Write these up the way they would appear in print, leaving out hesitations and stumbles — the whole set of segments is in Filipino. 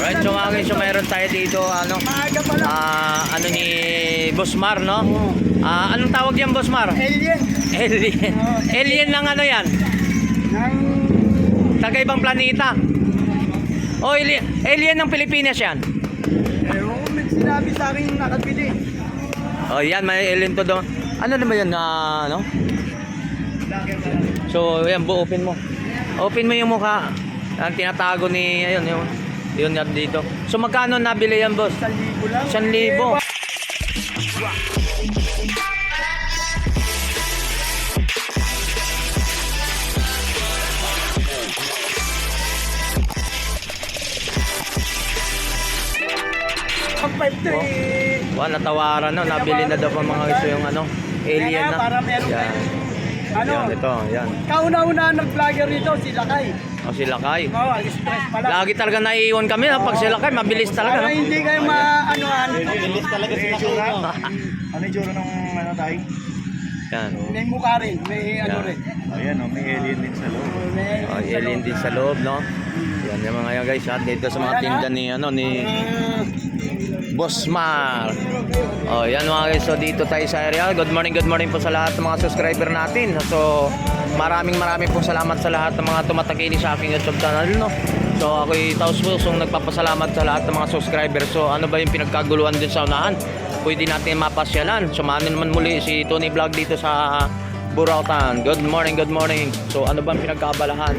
Alright, so mga guys, so mayroon tayo dito, ano, ano ni Boss Mar, no? Anong tawag yan, Boss Mar? Alien. Alien. Alien ng ano yan? Ng... Taga ibang planeta. O, alien ng Pilipinas yan. Ewan ko, may sinabi sa akin yung nakabili. O, yan, may alien to doon. Ano naman yun, ano? So, yan, open mo. Open mo yung mukha. Ang tinatago ni, ayun, yun yan dito. So, magkano nabili yan, boss? 1,000 lang. 1,000. Ang 5,300. Wow, natawaran na. Nabili na daw pa mga gusto yung ano, alien na. Para meron Yan. ano? Yan, ito, yan. Kauna-una nag-vlogger nito, si Lakay. O, si Lakay. Oo, express pala. Lagi talaga naiiwan kami, ha? Pag si Lakay, mabilis talaga, Para no? hindi kayo maanoan. Bilis talaga sila kayo. Ano yung tsura ng ano tayo? Yan. May mukha rin, may ano Yan. rin. Ayan o, may alien din sa loob. May O, alien din sa loob, no? Yan yung mga yan, guys, ha? Dito sa mga tinda ni, ano, ni Boss Mar. Oh, yan mga guys. So dito tayo sa area. Good morning po sa lahat ng mga subscriber natin. So maraming po salamat sa lahat ng mga tumatakili sa aking YouTube channel, no. So ako'y taus-pusong nagpapasalamat sa lahat ng mga subscriber. So ano ba yung pinagkaguluhan din sa unahan? Pwede natin mapasyalan. Sumama naman muli si Tony Vlog dito sa Burautan. Good morning. So ano ba ang pinagkaabalahan?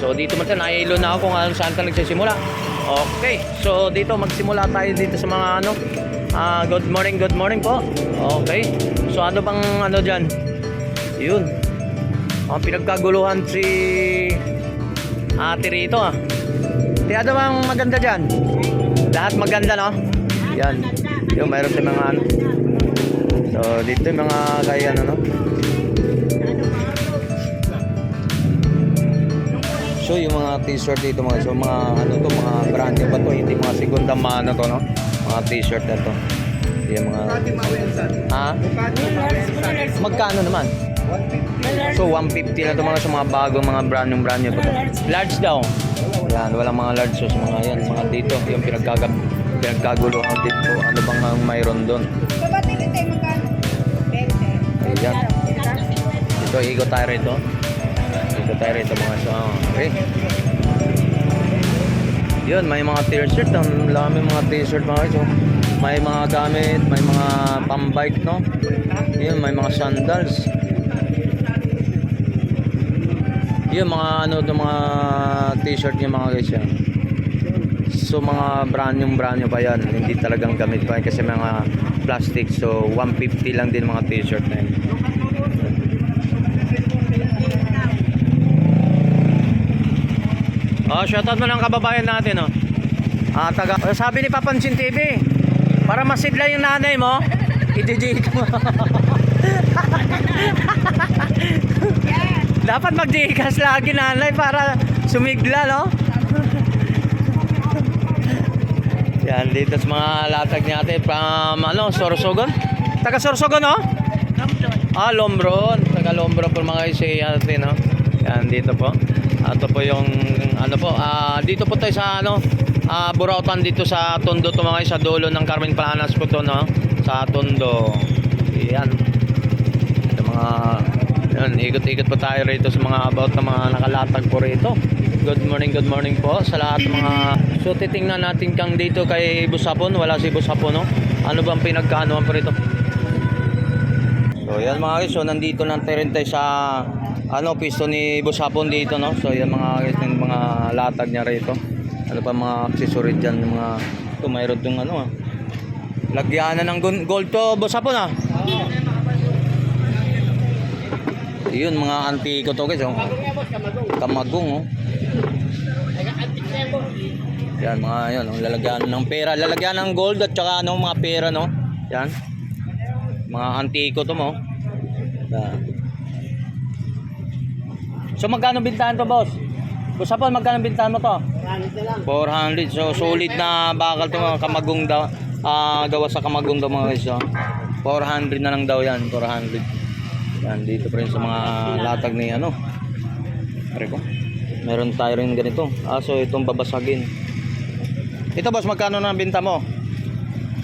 So dito man tayo, nailo na ako kung saan ka nagsisimula. Okay, so dito magsimula tayo dito sa mga ano. Good morning po. Okay, so ano bang ano dyan? Yun, ang pinagkaguluhan si ate rito, Di ano bang maganda dyan? Lahat maganda, no? Yan, yun, mayroon sa mga ano. So dito yung mga kaya ano, no? So yung mga t-shirt dito mga, so mga ano to, mga brand new ba to, hindi mga segunda mano to, no? Mga t-shirt na to. Yung mga magkano naman? So 150 na to mga, sa mga bagong mga brand new pa to. Large daw. Yan, walang mga large, so mga yan, mga dito yung pinagkaguluhan dito. Ano bang mayroon doon? Ayan. Ito, ikot tayo rito. Dito tayo rito mga so, okay. Yun, may mga t-shirt. Ang dami mga t-shirt mga so, may mga gamit, may mga pambike, no? Yun, may mga sandals. Yun, mga ano to, mga t-shirt yung mga guys yan. So mga brand new pa yan. Hindi talagang gamit pa yan kasi mga plastic. So 150 lang din mga t-shirt na yun. Oh, shoutout mo ng kababayan natin, oh. Sabi ni Papansin TV, para masidla yung nanay mo, i-DJ mo. Dapat mag-Gcash lagi nanay para sumigla, no? Yan, dito sa mga latag natin from, ano, Sorsogon? Taga Sorsogon, no? Lombron. Taga Lombron po mga isi natin, no? Yan, dito po. Ito po yung ano po, dito po tayo sa ano, Burautan dito sa Tondo to mga sa dulo ng Carmen Planas po to, no? Sa Tondo. Yan. Ito mga yan, ikot-ikot po tayo rito sa mga about na mga nakalatag po rito. Good morning po sa lahat ng mga. So titingnan natin kang dito kay Busapon, wala si Busapon, no? Ano bang pinagkaanoan po rito? So yan mga guys, so nandito lang tayo rin tayo sa ano, pisto ni Busapon dito, no? So yan mga guys, yung mga latag niya rito. Ano pa mga accessory dyan, mga ito, mayroon itong ano, lagyanan ng gold to, Busapon, Yun, mga antiko to guys, Kamagong, Yan, mga yan, lalagyan ng pera, lalagyan ng gold at saka ano, mga pera, no? Yan. Mga antiko to mo. Yan. So magkano bintahan to, boss? Busapon, magkano bintahan mo to? 400. So solid na bakal to, mga Kamagong daw. Gawa sa Kamagong daw mga guys, 400 na lang daw yan, 400. Yan, dito pa rin sa mga latag ni ano. Pare ko. Meron tayo rin ganito. So itong babasagin. Ito boss, magkano na binta mo?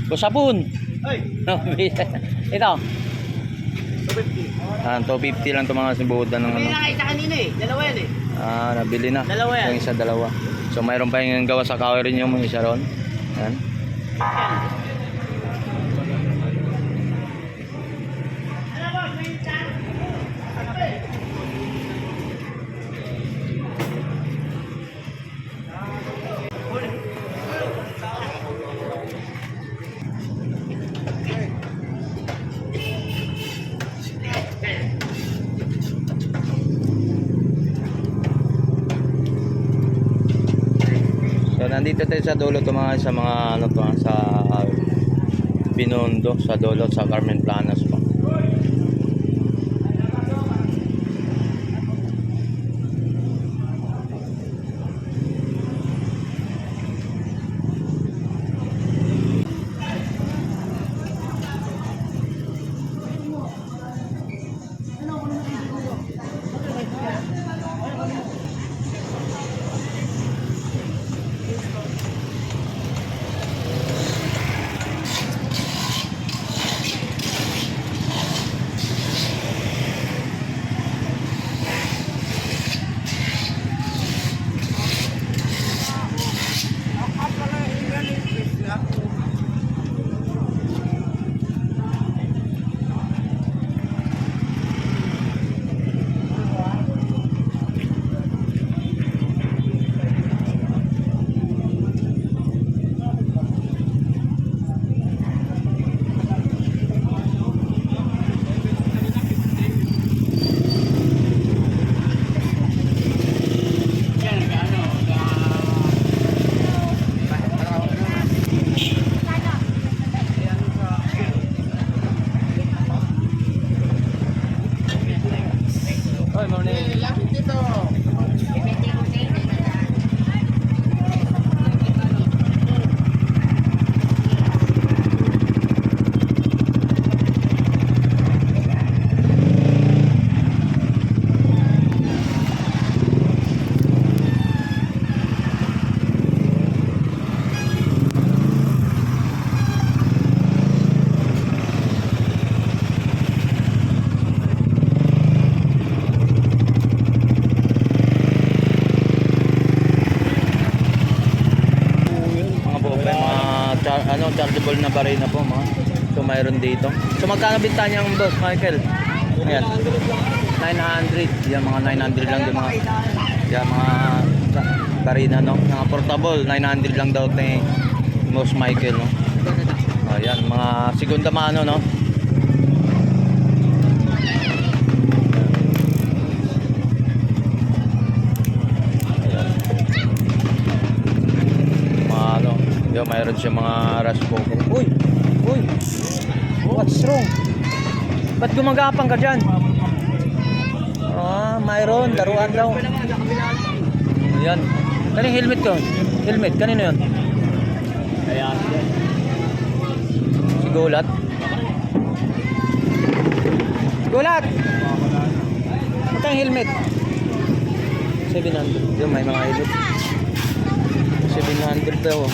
Boss Hapon. Ay, Ito. 250. 250 lang ito mga sibudan ng ano. May nakita kanina eh. Dalawa yan eh. Nabili na. Dalawa yan. Yung isa, dalawa. So mayroon pa yung gawa sa kahoy rin yung mga isa ron. Yan. So nandito tayo sa dulo to mga sa mga ano to sa Binondo, sa dulo sa Carmen Planas po. Chargeable na baril na po mga. So mayroon dito. So magkano binta niyang boss Michael? Ayan. 900. Yan mga 900 lang yung mga yan mga barina no. Mga portable 900 lang daw ni boss Michael no. Ayan mga segunda mano no. Yo, mayroon siya mga rush cooker. Uy! Uy! What's wrong? Ba't gumagapang ka dyan? Mayroon. Daruan daw. Ayan. Kanino helmet ko? Helmet. Kanino yun? Ayan. Si Gulat. Gulat! Magkang helmet? 700. Yung may mga helmet. 700 daw.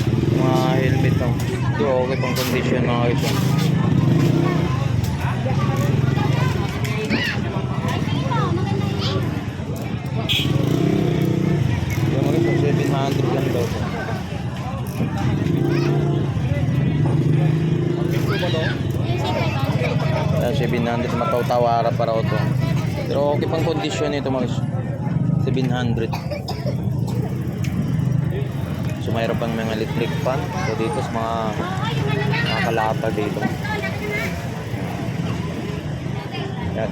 Mga helmet daw. Ito okay pang condition mga guys. Yung mga guys, 700 lang daw. Kaya 700 mataw-tawara para ito. Pero okay pang condition nito mga guys. 700. So mayroon pang mga electric fan. So dito sa mga kalapad dito. Yan.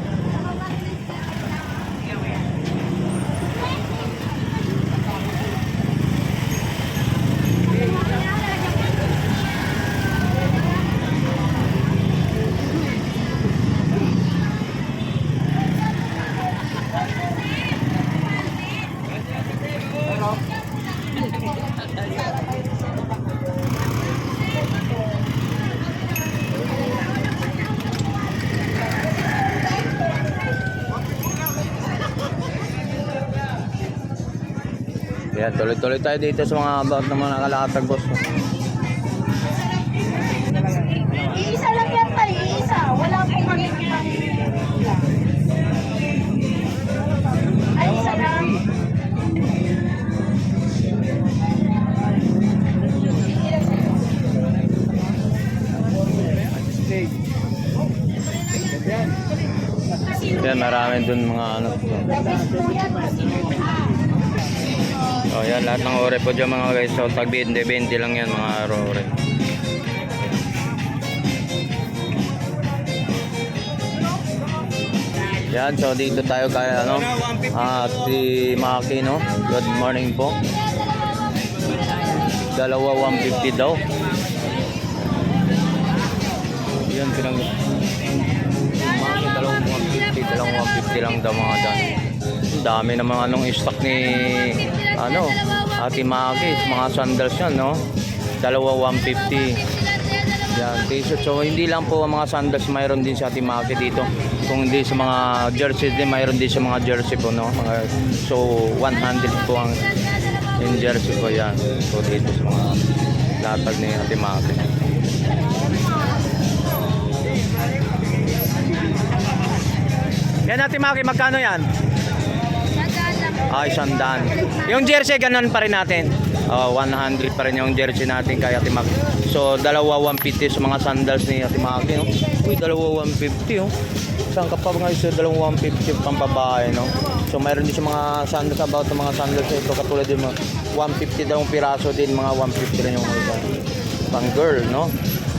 Ayan, tuloy-tuloy tayo dito sa mga about ng mga nakalatag, boss. Iisa lang yan tayo, iisa. Wala po kami. Ay, isa lang. Yan, marami dun mga ano. Oh, yan, lahat ng ore po dyan mga guys. So, tag 20 lang yan mga ore. Yan, so dito tayo kaya ano, si Maki, no? Good morning po. Dalawa 150 daw. Yan, pinag Maki, dalawang 150 lang daw mga dyan. Ang dami naman anong stock ni ano, Ate Maki, mga sandals yan, no? Dalawa 150. Yan, t-shirt. So hindi lang po ang mga sandals, mayroon din sa Ate Maki dito. Kung hindi sa mga jerseys din, mayroon din sa mga jersey po, no? So 100 po ang yung jersey po yan. So dito sa mga latag ni Ate Maki. Yan Ate Maki, magkano yan? Ay, 100. Yung jersey, ganun pa rin natin. 100 pa rin yung jersey natin kay Ate Maki. So, dalawa 150 sa mga sandals ni Ate Maki, no? Uy, dalawa 150, oh. Saan ka pa nga isa, dalawang 150 pang babae, no? So, mayroon din sa mga sandals, about ng mga sandals ito, katulad din mga 150 daw piraso din, mga 150 rin yung mga pang girl, no?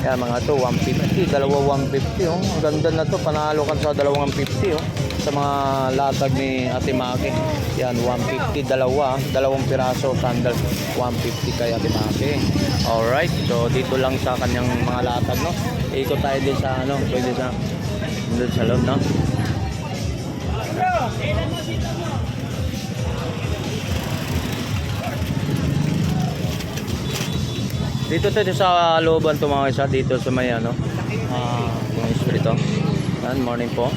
Yan, mga to 150, dalawa 150, oh. Ang ganda na to, panalo ka sa dalawang 150, oh. Sa mga latag ni Ate Maki. Yan, 150, dalawang piraso sandals, 150 kay Ate Maki. Alright, so dito lang sa kanyang mga latag, no? Ikot tayo din sa ano, pwede sa doon sa loob, no? Dito tayo sa looban to mga isa, dito sa may ano, mga espiritu. Yan, morning po.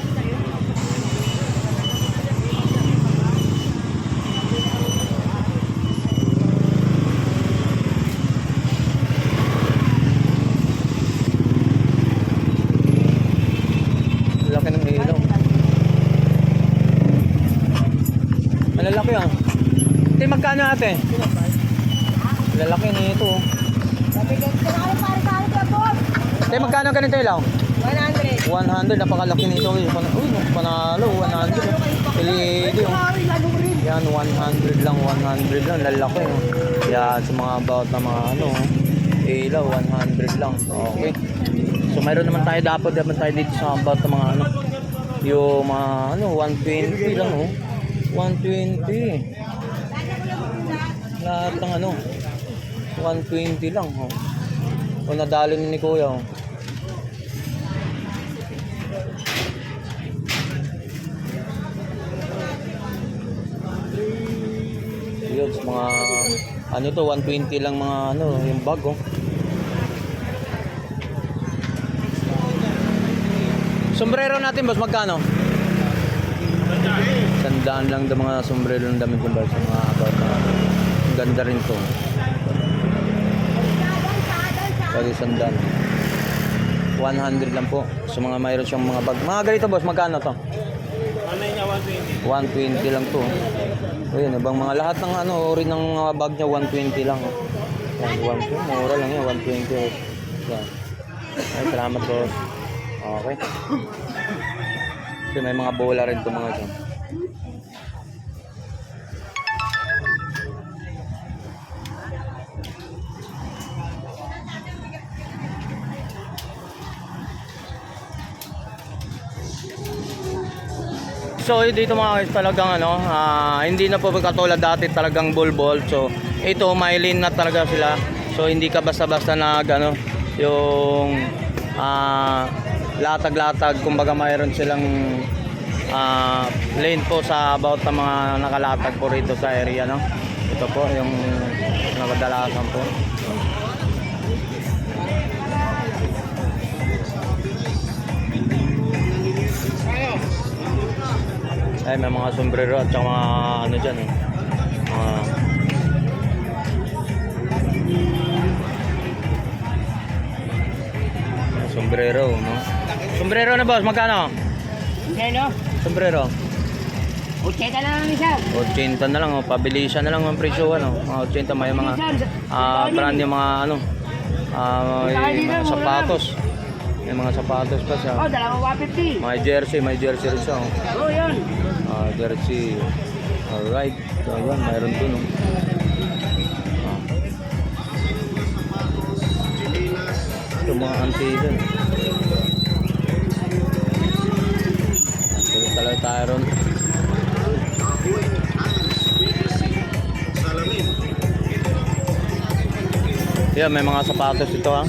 Laki ng ilaw. Malalaki ah. Ate, magkano ate? Lalaki na ito. Ate, magkano ganito ilaw? 100. 100, napakalaki nito. Uy, panalo, 100. LED, oh. Yan, 100 lang, lalaki. Oh. Yan, sa mga about na mga ano, ilaw, 100 lang. Okay. So, mayroon naman tayo, dapat dito sa about na mga ano, yung mga ano, 120 lang, oh. 120. Lahat ng ano, 120 lang, oh. O, nadali ni Kuya, oh. Yun, mga ano to, 120 lang mga ano, yung bag, oh. Sombrero natin, boss, magkano? 100 lang daw mga sombrero ng damit yung boss, mga about na. Ang ganda rin to. Pwede 100. 100 lang po. So mga mayroon siyang mga bag. Mga ganito, boss, magkano to? 120 lang to. O yun, ibang mga lahat ng ano, ori ng mga bag niya, 120 lang. Yan, 120. Mura lang yan, 120. Yan. Ay, salamat, boss. Okay. Kasi may mga bola rin ito mga ito. So dito mga guys, talagang ano, hindi na po katulad dati talagang bulbol. So ito may lane na talaga sila. So hindi ka basta-basta nag ano, yung latag-latag, kumbaga mayroon silang lane po sa about na mga nakalatag po rito sa area, no. Ito po yung nakadalasan po. Ay, may mga sombrero at saka mga ano dyan, eh. sombrero, no? Sombrero na boss, magkano? Hindi, no? Sombrero. 80 na lang isa. 80 na lang, oh. Pabilisan na lang ang presyo, ano? Mga 80, may mga brand yung mga ano, may mga sapatos. May mga sapatos pa siya. Oh, dalawang 150. May jersey rin siya, oh. Oh, yun. Jersey. Alright. So, yun, mayroon dun, oh. Ito mga antiga. Tuloy talaga tayo ron. Yan, may mga sapatos ito, ha.